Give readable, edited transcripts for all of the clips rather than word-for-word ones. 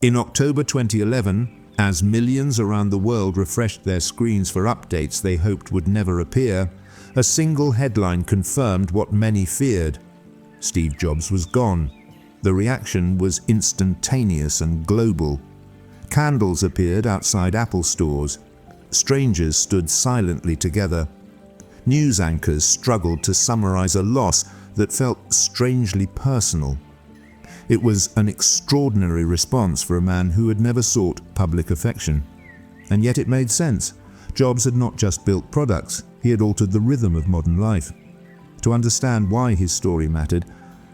In October 2011, as millions around the world refreshed their screens for updates they hoped would never appear, a single headline confirmed what many feared. Steve Jobs was gone. The reaction was instantaneous and global. Candles appeared outside Apple stores. Strangers stood silently together. News anchors struggled to summarize a loss that felt strangely personal. It was an extraordinary response for a man who had never sought public affection. And yet it made sense. Jobs had not just built products, he had altered the rhythm of modern life. To understand why his story mattered,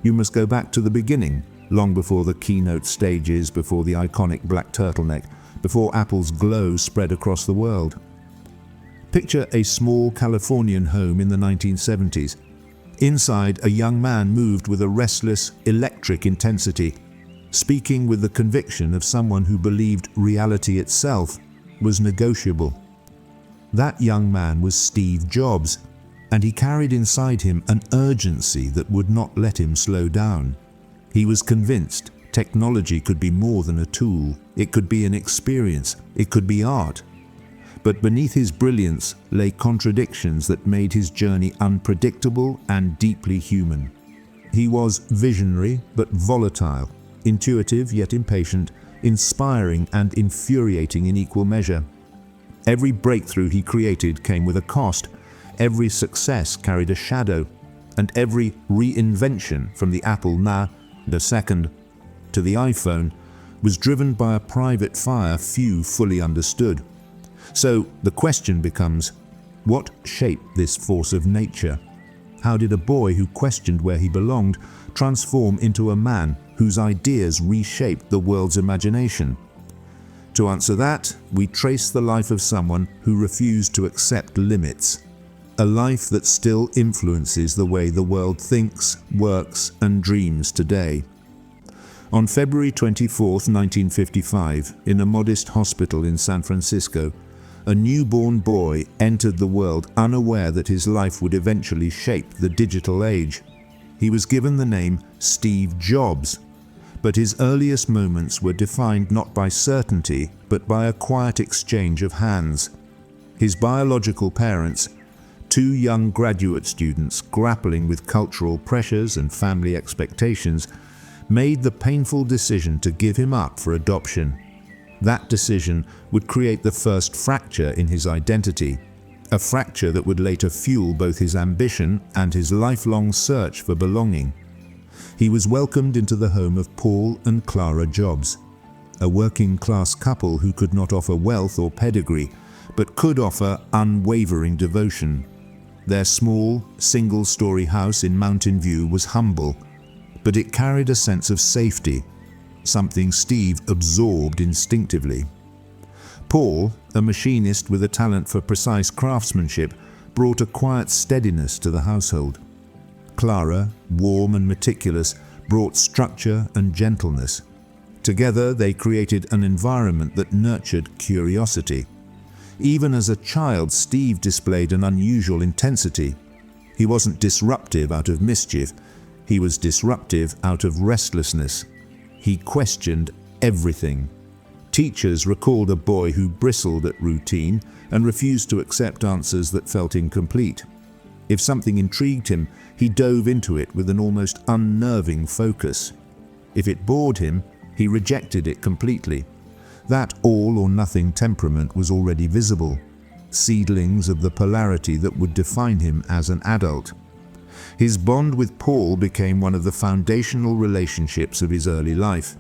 you must go back to the beginning, long before the keynote stages, before the iconic black turtleneck, before Apple's glow spread across the world. Picture a small Californian home in the 1970s. Inside, a young man moved with a restless, electric intensity, speaking with the conviction of someone who believed reality itself was negotiable. That young man was Steve Jobs, and he carried inside him an urgency that would not let him slow down. He was convinced technology could be more than a tool. It could be an experience. It could be art. But beneath his brilliance lay contradictions that made his journey unpredictable and deeply human. He was visionary but volatile, intuitive yet impatient, inspiring and infuriating in equal measure. Every breakthrough he created came with a cost, every success carried a shadow, and every reinvention from the Apple II to the iPhone was driven by a private fire few fully understood. So the question becomes, what shaped this force of nature? How did a boy who questioned where he belonged transform into a man whose ideas reshaped the world's imagination? To answer that, we trace the life of someone who refused to accept limits, a life that still influences the way the world thinks, works, and dreams today. On February 24, 1955, in a modest hospital in San Francisco, a newborn boy entered the world unaware that his life would eventually shape the digital age. He was given the name Steve Jobs, but his earliest moments were defined not by certainty, but by a quiet exchange of hands. His biological parents, two young graduate students grappling with cultural pressures and family expectations, made the painful decision to give him up for adoption. That decision would create the first fracture in his identity, a fracture that would later fuel both his ambition and his lifelong search for belonging. He was welcomed into the home of Paul and Clara Jobs, a working-class couple who could not offer wealth or pedigree, but could offer unwavering devotion. Their small, single-story house in Mountain View was humble, but it carried a sense of safety, something Steve absorbed instinctively. Paul, a machinist with a talent for precise craftsmanship, brought a quiet steadiness to the household. Clara, warm and meticulous, brought structure and gentleness. Together they created an environment that nurtured curiosity. Even as a child, Steve displayed an unusual intensity. He wasn't disruptive out of mischief, he was disruptive out of restlessness. He questioned everything. Teachers recalled a boy who bristled at routine and refused to accept answers that felt incomplete. If something intrigued him, he dove into it with an almost unnerving focus. If it bored him, he rejected it completely. That all-or-nothing temperament was already visible, seedlings of the polarity that would define him as an adult. His bond with Paul became one of the foundational relationships of his early life.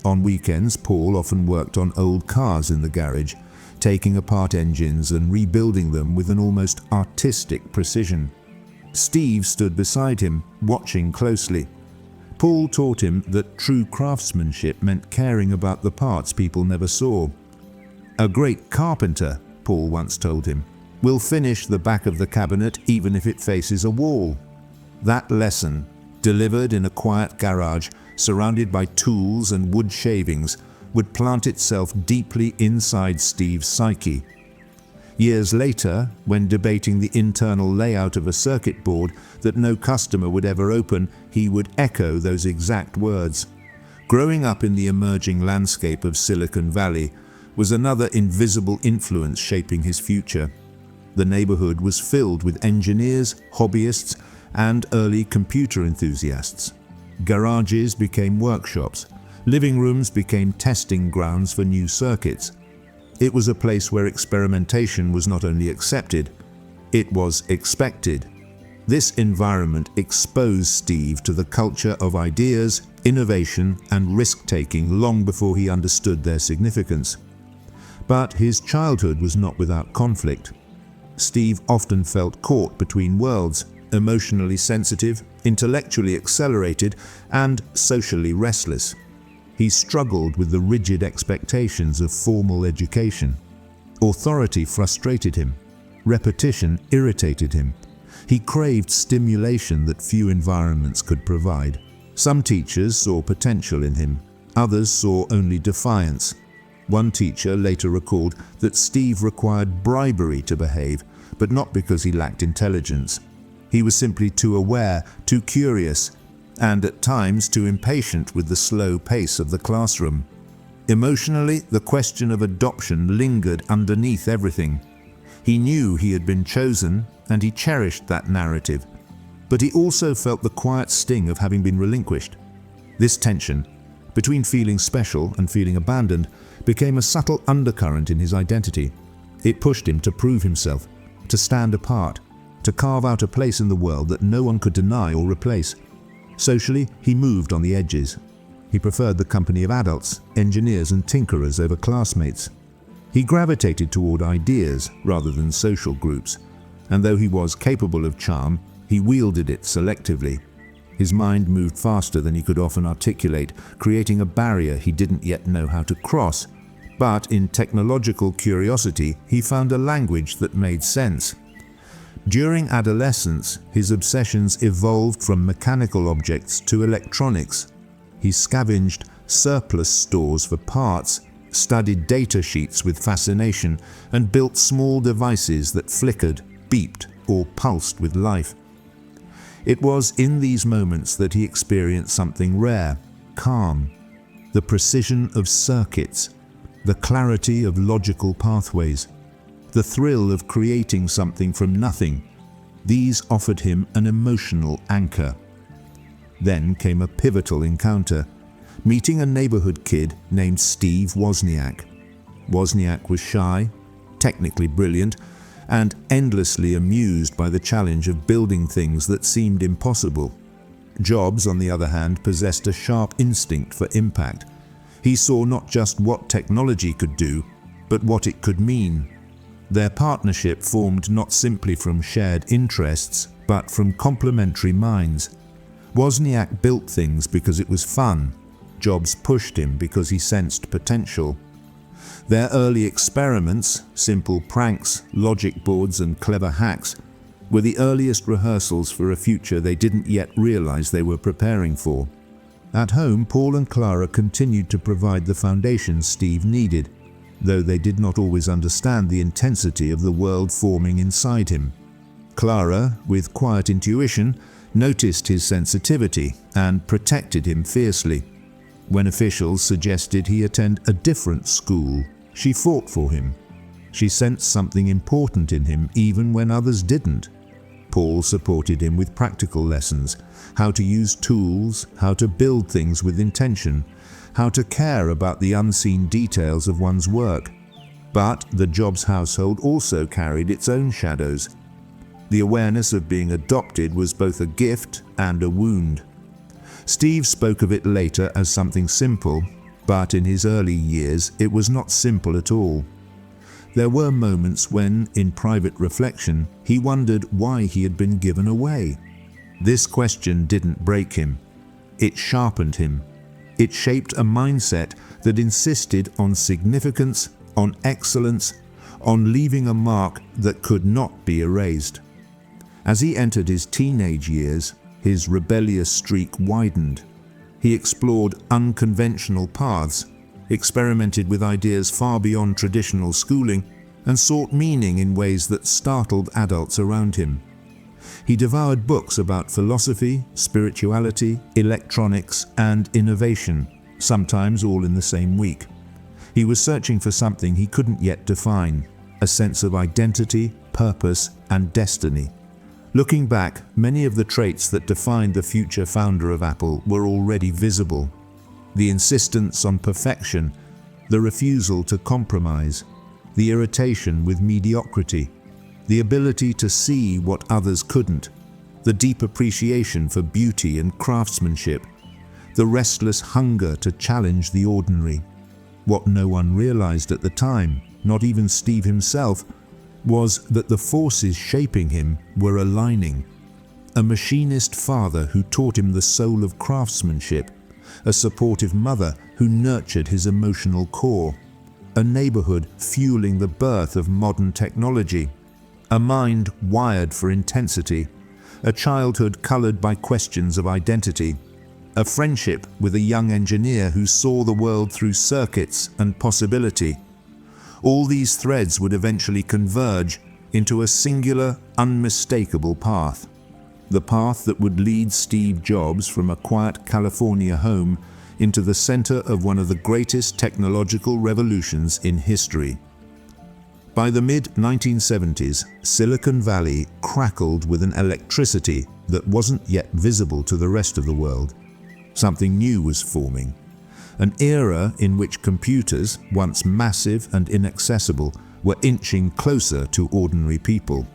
On weekends, Paul often worked on old cars in the garage, taking apart engines and rebuilding them with an almost artistic precision. Steve stood beside him, watching closely. Paul taught him that true craftsmanship meant caring about the parts people never saw. "A great carpenter," Paul once told him, "will finish the back of the cabinet even if it faces a wall." That lesson, delivered in a quiet garage, surrounded by tools and wood shavings, would plant itself deeply inside Steve's psyche. Years later, when debating the internal layout of a circuit board that no customer would ever open, he would echo those exact words. Growing up in the emerging landscape of Silicon Valley was another invisible influence shaping his future. The neighborhood was filled with engineers, hobbyists, and early computer enthusiasts. Garages became workshops. Living rooms became testing grounds for new circuits. It was a place where experimentation was not only accepted, it was expected. This environment exposed Steve to the culture of ideas, innovation, and risk-taking long before he understood their significance. But his childhood was not without conflict. Steve often felt caught between worlds, emotionally sensitive, intellectually accelerated, and socially restless. He struggled with the rigid expectations of formal education. Authority frustrated him. Repetition irritated him. He craved stimulation that few environments could provide. Some teachers saw potential in him. Others saw only defiance. One teacher later recalled that Steve required bribery to behave, but not because he lacked intelligence. He was simply too aware, too curious, and at times too impatient with the slow pace of the classroom. Emotionally, the question of adoption lingered underneath everything. He knew he had been chosen, and he cherished that narrative. But he also felt the quiet sting of having been relinquished. This tension, between feeling special and feeling abandoned, became a subtle undercurrent in his identity. It pushed him to prove himself, to stand apart, to carve out a place in the world that no one could deny or replace. Socially, he moved on the edges. He preferred the company of adults, engineers, and tinkerers over classmates. He gravitated toward ideas rather than social groups, and though he was capable of charm, he wielded it selectively. His mind moved faster than he could often articulate, creating a barrier he didn't yet know how to cross. But in technological curiosity, he found a language that made sense. During adolescence, his obsessions evolved from mechanical objects to electronics. He scavenged surplus stores for parts, studied data sheets with fascination, and built small devices that flickered, beeped, or pulsed with life. It was in these moments that he experienced something rare, calm, the precision of circuits, the clarity of logical pathways, the thrill of creating something from nothing. These offered him an emotional anchor. Then came a pivotal encounter, meeting a neighborhood kid named Steve Wozniak. Wozniak was shy, technically brilliant, and endlessly amused by the challenge of building things that seemed impossible. Jobs, on the other hand, possessed a sharp instinct for impact. He saw not just what technology could do, but what it could mean. Their partnership formed not simply from shared interests, but from complementary minds. Wozniak built things because it was fun. Jobs pushed him because he sensed potential. Their early experiments, simple pranks, logic boards, and clever hacks, were the earliest rehearsals for a future they didn't yet realize they were preparing for. At home, Paul and Clara continued to provide the foundation Steve needed, though they did not always understand the intensity of the world forming inside him. Clara, with quiet intuition, noticed his sensitivity and protected him fiercely. When officials suggested he attend a different school, she fought for him. She sensed something important in him even when others didn't. Paul supported him with practical lessons, how to use tools, how to build things with intention, how to care about the unseen details of one's work. But the Jobs household also carried its own shadows. The awareness of being adopted was both a gift and a wound. Steve spoke of it later as something simple, but in his early years it was not simple at all. There were moments when, in private reflection, he wondered why he had been given away. This question didn't break him. It sharpened him. It shaped a mindset that insisted on significance, on excellence, on leaving a mark that could not be erased. As he entered his teenage years, his rebellious streak widened. He explored unconventional paths, experimented with ideas far beyond traditional schooling, and sought meaning in ways that startled adults around him. He devoured books about philosophy, spirituality, electronics, and innovation, sometimes all in the same week. He was searching for something he couldn't yet define, a sense of identity, purpose, and destiny. Looking back, many of the traits that defined the future founder of Apple were already visible. The insistence on perfection, the refusal to compromise, the irritation with mediocrity, the ability to see what others couldn't, the deep appreciation for beauty and craftsmanship, the restless hunger to challenge the ordinary. What no one realized at the time, not even Steve himself, was that the forces shaping him were aligning. A machinist father who taught him the soul of craftsmanship, a supportive mother who nurtured his emotional core, a neighborhood fueling the birth of modern technology, a mind wired for intensity, a childhood colored by questions of identity, a friendship with a young engineer who saw the world through circuits and possibility. All these threads would eventually converge into a singular, unmistakable path. The path that would lead Steve Jobs from a quiet California home into the center of one of the greatest technological revolutions in history. By the mid-1970s, Silicon Valley crackled with an electricity that wasn't yet visible to the rest of the world. Something new was forming. An era in which computers, once massive and inaccessible, were inching closer to ordinary people.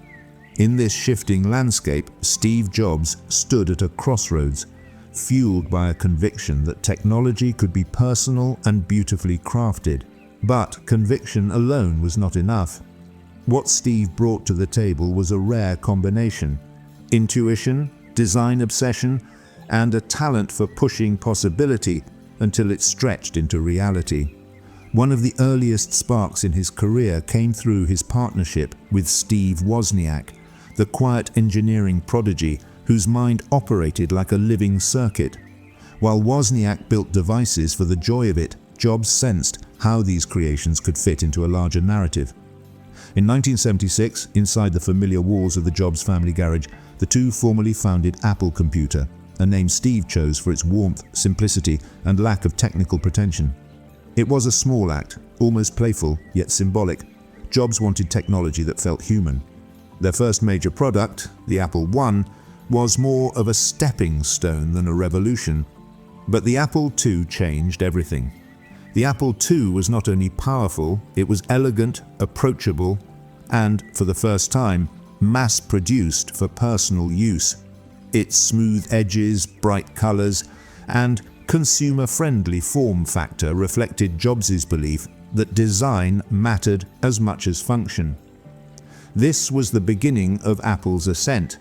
In this shifting landscape, Steve Jobs stood at a crossroads, fueled by a conviction that technology could be personal and beautifully crafted. But conviction alone was not enough. What Steve brought to the table was a rare combination: intuition, design obsession, and a talent for pushing possibility until it stretched into reality. One of the earliest sparks in his career came through his partnership with Steve Wozniak, the quiet engineering prodigy whose mind operated like a living circuit. While Wozniak built devices for the joy of it, Jobs sensed how these creations could fit into a larger narrative. In 1976, inside the familiar walls of the Jobs family garage, the two formally founded Apple Computer, a name Steve chose for its warmth, simplicity, and lack of technical pretension. It was a small act, almost playful, yet symbolic. Jobs wanted technology that felt human. Their first major product, the Apple I, was more of a stepping stone than a revolution. But the Apple II changed everything. The Apple II was not only powerful, it was elegant, approachable, and, for the first time, mass-produced for personal use. Its smooth edges, bright colors, and consumer-friendly form factor reflected Jobs' belief that design mattered as much as function. This was the beginning of Apple's ascent,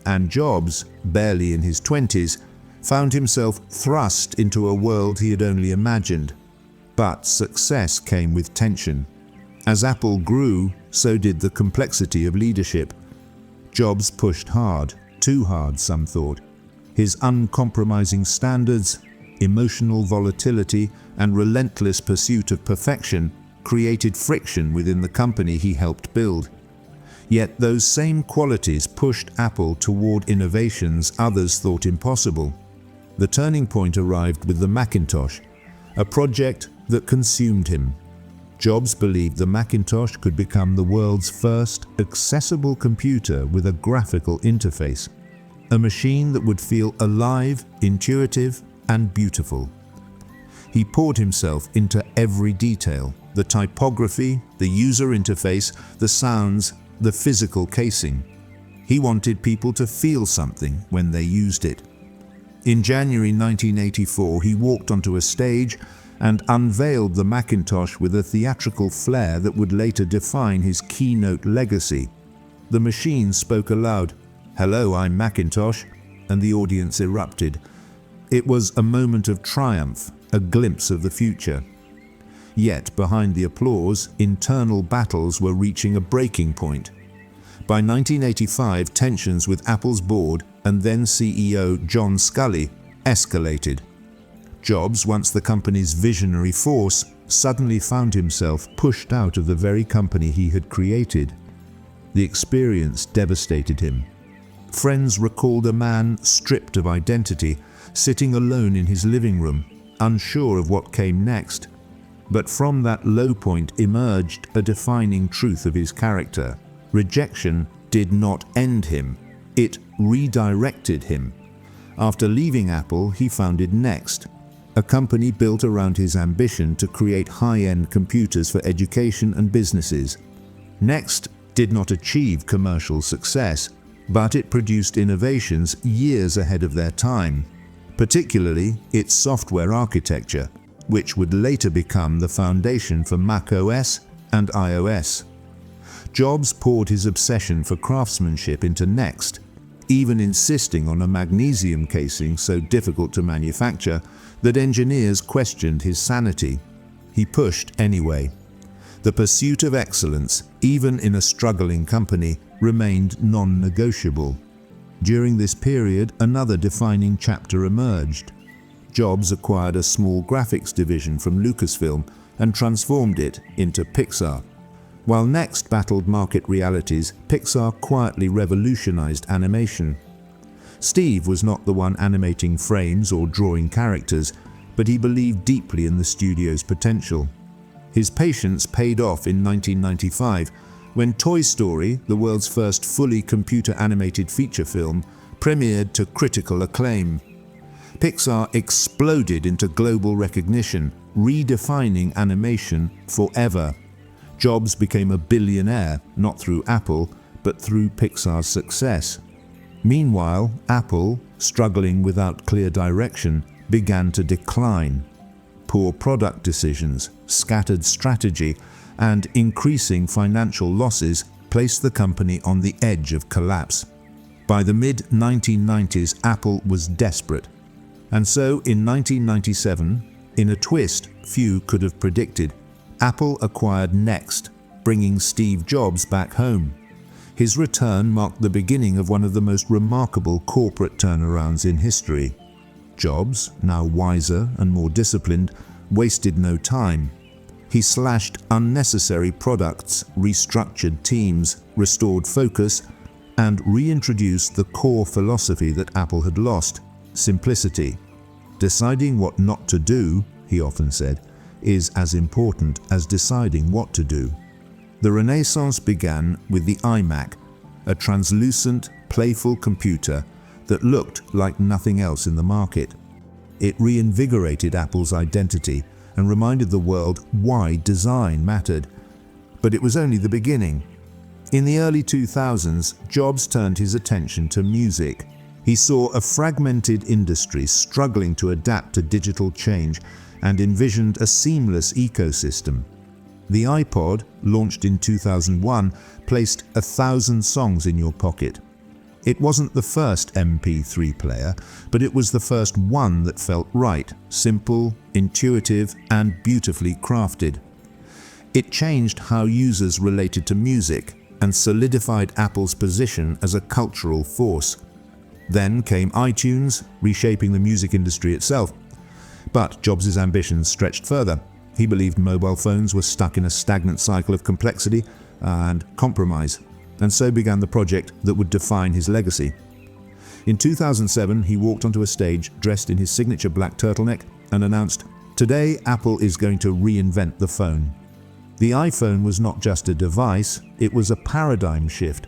and Jobs, barely in his 20s, found himself thrust into a world he had only imagined. But success came with tension. As Apple grew, so did the complexity of leadership. Jobs pushed hard, too hard, some thought. His uncompromising standards, emotional volatility, and relentless pursuit of perfection created friction within the company he helped build. Yet those same qualities pushed Apple toward innovations others thought impossible. The turning point arrived with the Macintosh, a project that consumed him. Jobs believed the Macintosh could become the world's first accessible computer with a graphical interface, a machine that would feel alive, intuitive, and beautiful. He poured himself into every detail: the typography, the user interface, the sounds, the physical casing. He wanted people to feel something when they used it. In January 1984, he walked onto a stage and unveiled the Macintosh with a theatrical flair that would later define his keynote legacy. The machine spoke aloud, "Hello, I'm Macintosh," and the audience erupted. It was a moment of triumph, a glimpse of the future. Yet, behind the applause, internal battles were reaching a breaking point. By 1985, tensions with Apple's board and then CEO John Sculley escalated. Jobs, once the company's visionary force, suddenly found himself pushed out of the very company he had created. The experience devastated him. Friends recalled a man stripped of identity, sitting alone in his living room, unsure of what came next. But from that low point emerged a defining truth of his character. Rejection did not end him, it redirected him. After leaving Apple, he founded Next, a company built around his ambition to create high-end computers for education and businesses. Next did not achieve commercial success, but it produced innovations years ahead of their time, particularly its software architecture, which would later become the foundation for macOS and iOS. Jobs poured his obsession for craftsmanship into Next, even insisting on a magnesium casing so difficult to manufacture that engineers questioned his sanity. He pushed anyway. The pursuit of excellence, even in a struggling company, remained non-negotiable. During this period, another defining chapter emerged. Jobs acquired a small graphics division from Lucasfilm and transformed it into Pixar. While Next battled market realities, Pixar quietly revolutionized animation. Steve was not the one animating frames or drawing characters, but he believed deeply in the studio's potential. His patience paid off in 1995, when Toy Story, the world's first fully computer-animated feature film, premiered to critical acclaim. Pixar exploded into global recognition, redefining animation forever. Jobs became a billionaire, not through Apple, but through Pixar's success. Meanwhile, Apple, struggling without clear direction, began to decline. Poor product decisions, scattered strategy, and increasing financial losses placed the company on the edge of collapse. By the mid-1990s, Apple was desperate. And so, in 1997, in a twist few could have predicted, Apple acquired Next, bringing Steve Jobs back home. His return marked the beginning of one of the most remarkable corporate turnarounds in history. Jobs, now wiser and more disciplined, wasted no time. He slashed unnecessary products, restructured teams, restored focus, and reintroduced the core philosophy that Apple had lost: simplicity. Deciding what not to do, he often said, is as important as deciding what to do. The Renaissance began with the iMac, a translucent, playful computer that looked like nothing else in the market. It reinvigorated Apple's identity and reminded the world why design mattered. But it was only the beginning. In the early 2000s, Jobs turned his attention to music. He saw a fragmented industry struggling to adapt to digital change and envisioned a seamless ecosystem. The iPod, launched in 2001, placed 1,000 songs in your pocket. It wasn't the first MP3 player, but it was the first one that felt right, simple, intuitive, and beautifully crafted. It changed how users related to music and solidified Apple's position as a cultural force. Then came iTunes, reshaping the music industry itself. But Jobs' ambitions stretched further. He believed mobile phones were stuck in a stagnant cycle of complexity and compromise, and so began the project that would define his legacy. In 2007, he walked onto a stage dressed in his signature black turtleneck and announced, "Today, Apple is going to reinvent the phone." The iPhone was not just a device, it was a paradigm shift.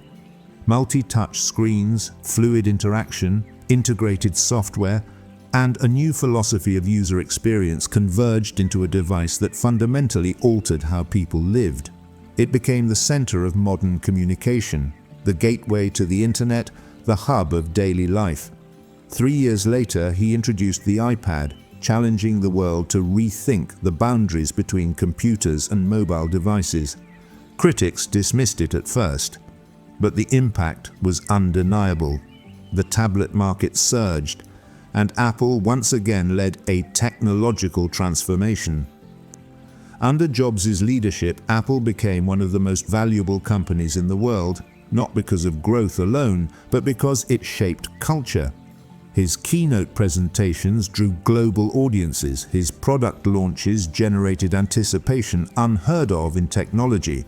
Multi-touch screens, fluid interaction, integrated software, and a new philosophy of user experience converged into a device that fundamentally altered how people lived. It became the center of modern communication, the gateway to the internet, the hub of daily life. 3 years later, he introduced the iPad, challenging the world to rethink the boundaries between computers and mobile devices. Critics dismissed it at first, but the impact was undeniable. The tablet market surged, and Apple once again led a technological transformation. Under Jobs' leadership, Apple became one of the most valuable companies in the world, not because of growth alone, but because it shaped culture. His keynote presentations drew global audiences. His product launches generated anticipation unheard of in technology.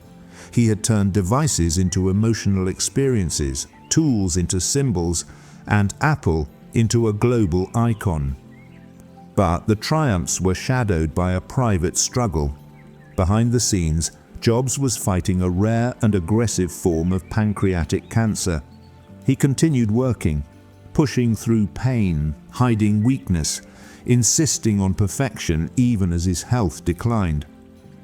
He had turned devices into emotional experiences, tools into symbols, and Apple into a global icon. But the triumphs were shadowed by a private struggle. Behind the scenes, Jobs was fighting a rare and aggressive form of pancreatic cancer. He continued working, pushing through pain, hiding weakness, insisting on perfection even as his health declined.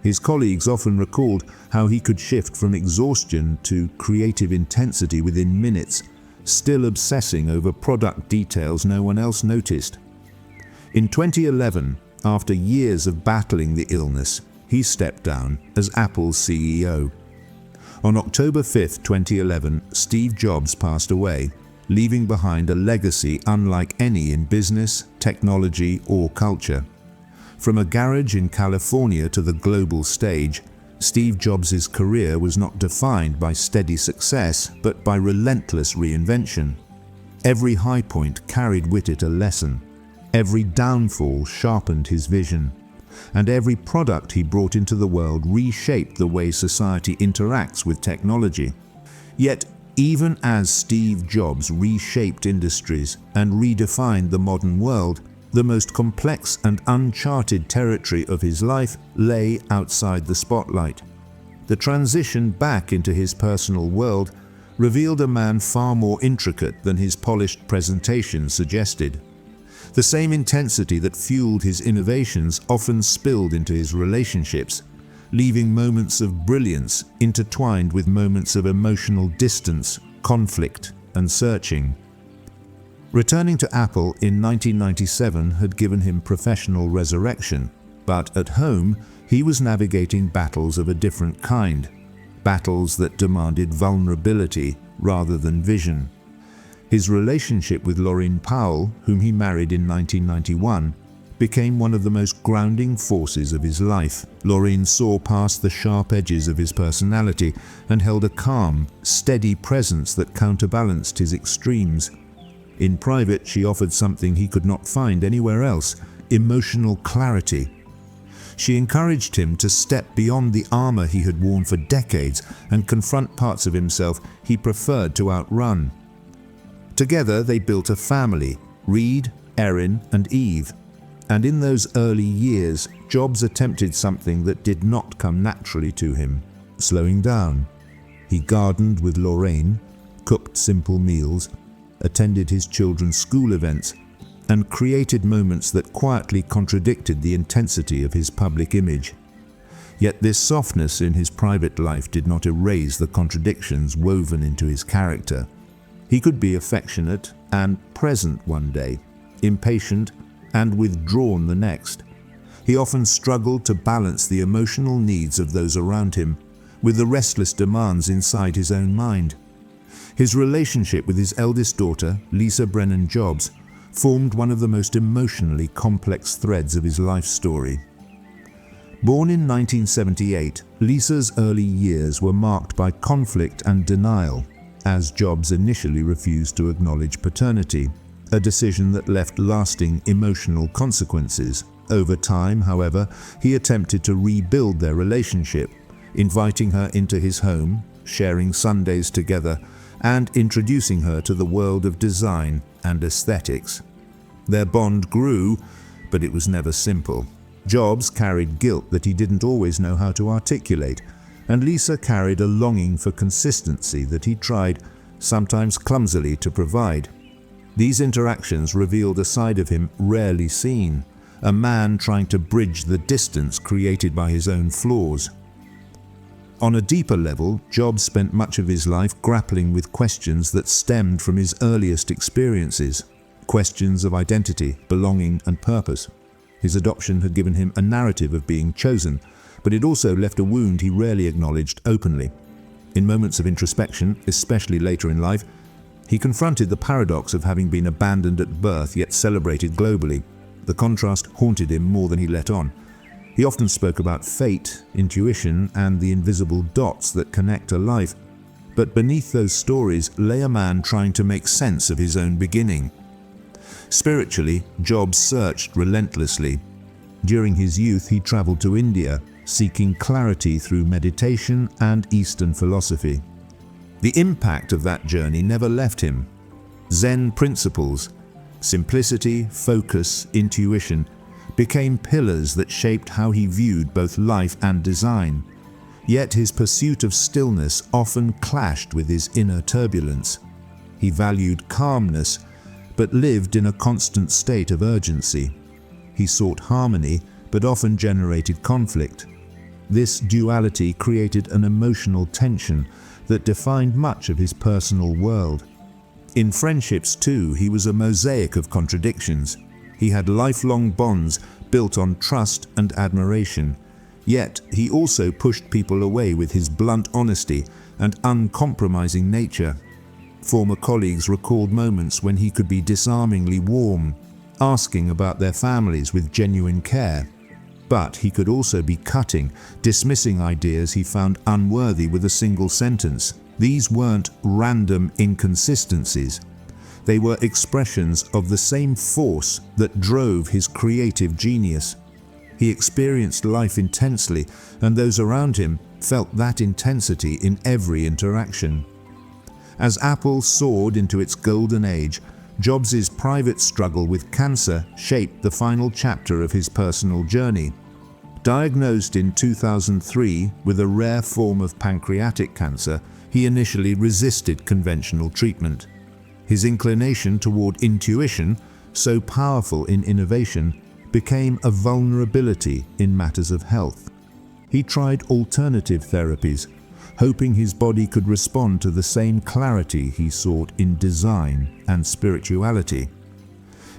His colleagues often recalled how he could shift from exhaustion to creative intensity within minutes, still obsessing over product details no one else noticed. In 2011, after years of battling the illness, he stepped down as Apple's CEO. On October 5, 2011, Steve Jobs passed away, leaving behind a legacy unlike any in business, technology, or culture. From a garage in California to the global stage, Steve Jobs' career was not defined by steady success, but by relentless reinvention. Every high point carried with it a lesson. Every downfall sharpened his vision. And every product he brought into the world reshaped the way society interacts with technology. Yet, even as Steve Jobs reshaped industries and redefined the modern world, the most complex and uncharted territory of his life lay outside the spotlight. The transition back into his personal world revealed a man far more intricate than his polished presentation suggested. The same intensity that fueled his innovations often spilled into his relationships, leaving moments of brilliance intertwined with moments of emotional distance, conflict, and searching. Returning to Apple in 1997 had given him professional resurrection, but at home he was navigating battles of a different kind, battles that demanded vulnerability rather than vision. His relationship with Laurene Powell, whom he married in 1991, became one of the most grounding forces of his life. Laurene saw past the sharp edges of his personality and held a calm, steady presence that counterbalanced his extremes. In private, she offered something he could not find anywhere else: emotional clarity. She encouraged him to step beyond the armor he had worn for decades and confront parts of himself he preferred to outrun. Together they built a family, Reed, Erin, and Eve. And in those early years, Jobs attempted something that did not come naturally to him: slowing down. He gardened with Laurene, cooked simple meals, attended his children's school events, and created moments that quietly contradicted the intensity of his public image. Yet this softness in his private life did not erase the contradictions woven into his character. He could be affectionate and present one day, impatient and withdrawn the next. He often struggled to balance the emotional needs of those around him with the restless demands inside his own mind. His relationship with his eldest daughter, Lisa Brennan Jobs, formed one of the most emotionally complex threads of his life story. Born in 1978, Lisa's early years were marked by conflict and denial, as Jobs initially refused to acknowledge paternity, a decision that left lasting emotional consequences. Over time, however, he attempted to rebuild their relationship, inviting her into his home, sharing Sundays together, and introducing her to the world of design and aesthetics. Their bond grew, but it was never simple. Jobs carried guilt that he didn't always know how to articulate, and Lisa carried a longing for consistency that he tried, sometimes clumsily, to provide. These interactions revealed a side of him rarely seen, a man trying to bridge the distance created by his own flaws. On a deeper level, Jobs spent much of his life grappling with questions that stemmed from his earliest experiences, questions of identity, belonging, and purpose. His adoption had given him a narrative of being chosen, but it also left a wound he rarely acknowledged openly. In moments of introspection, especially later in life, he confronted the paradox of having been abandoned at birth yet celebrated globally. The contrast haunted him more than he let on. He often spoke about fate, intuition, and the invisible dots that connect a life. But beneath those stories lay a man trying to make sense of his own beginning. Spiritually, Jobs searched relentlessly. During his youth, he traveled to India, seeking clarity through meditation and Eastern philosophy. The impact of that journey never left him. Zen principles, simplicity, focus, intuition, became pillars that shaped how he viewed both life and design. Yet his pursuit of stillness often clashed with his inner turbulence. He valued calmness, but lived in a constant state of urgency. He sought harmony, but often generated conflict. This duality created an emotional tension that defined much of his personal world. In friendships too, he was a mosaic of contradictions. He had lifelong bonds built on trust and admiration. Yet he also pushed people away with his blunt honesty and uncompromising nature. Former colleagues recalled moments when he could be disarmingly warm, asking about their families with genuine care. But he could also be cutting, dismissing ideas he found unworthy with a single sentence. These weren't random inconsistencies. They were expressions of the same force that drove his creative genius. He experienced life intensely, and those around him felt that intensity in every interaction. As Apple soared into its golden age, Jobs' private struggle with cancer shaped the final chapter of his personal journey. Diagnosed in 2003 with a rare form of pancreatic cancer, he initially resisted conventional treatment. His inclination toward intuition, so powerful in innovation, became a vulnerability in matters of health. He tried alternative therapies, hoping his body could respond to the same clarity he sought in design and spirituality.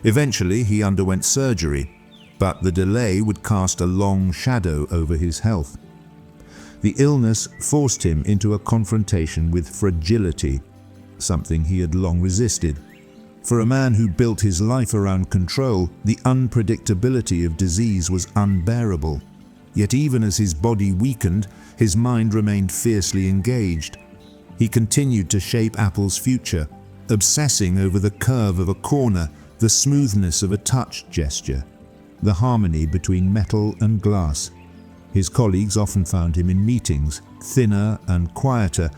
Eventually, he underwent surgery, but the delay would cast a long shadow over his health. The illness forced him into a confrontation with fragility, something he had long resisted. For a man who built his life around control, the unpredictability of disease was unbearable. Yet even as his body weakened, his mind remained fiercely engaged. He continued to shape Apple's future, obsessing over the curve of a corner, the smoothness of a touch gesture, the harmony between metal and glass. His colleagues often found him in meetings, thinner and quieter,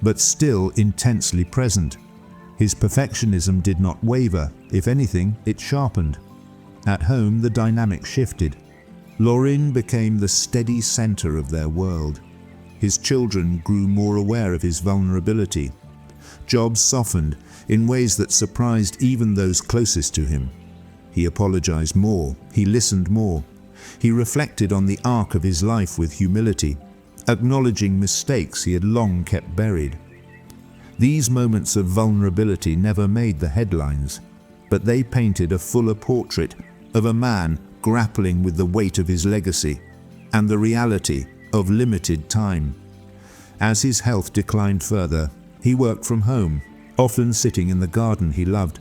but still intensely present. His perfectionism did not waver. If anything, it sharpened. At home, the dynamic shifted. Lauren became the steady center of their world. His children grew more aware of his vulnerability. Jobs softened in ways that surprised even those closest to him. He apologized more. He listened more. He reflected on the arc of his life with humility, acknowledging mistakes he had long kept buried. These moments of vulnerability never made the headlines, but they painted a fuller portrait of a man grappling with the weight of his legacy and the reality of limited time. As his health declined further, he worked from home, often sitting in the garden he loved.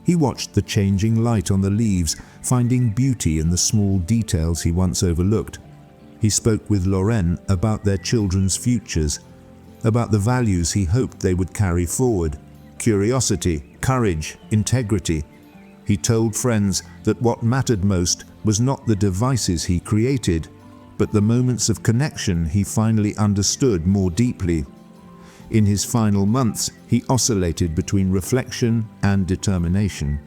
He watched the changing light on the leaves, finding beauty in the small details he once overlooked. He spoke with Lauren about their children's futures, about the values he hoped they would carry forward: curiosity, courage, integrity. He told friends that what mattered most was not the devices he created, but the moments of connection he finally understood more deeply. In his final months, he oscillated between reflection and determination.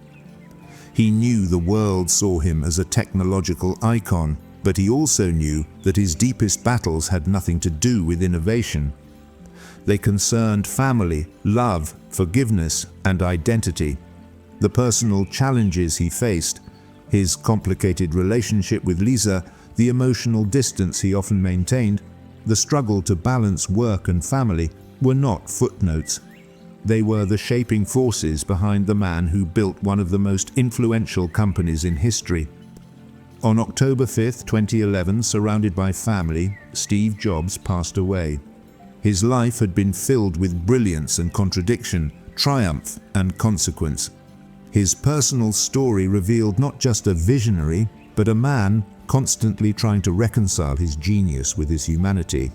He knew the world saw him as a technological icon, but he also knew that his deepest battles had nothing to do with innovation. They concerned family, love, forgiveness, and identity. The personal challenges he faced, his complicated relationship with Lisa, the emotional distance he often maintained, the struggle to balance work and family, were not footnotes. They were the shaping forces behind the man who built one of the most influential companies in history. On October 5, 2011, surrounded by family, Steve Jobs passed away. His life had been filled with brilliance and contradiction, triumph and consequence. His personal story revealed not just a visionary, but a man constantly trying to reconcile his genius with his humanity.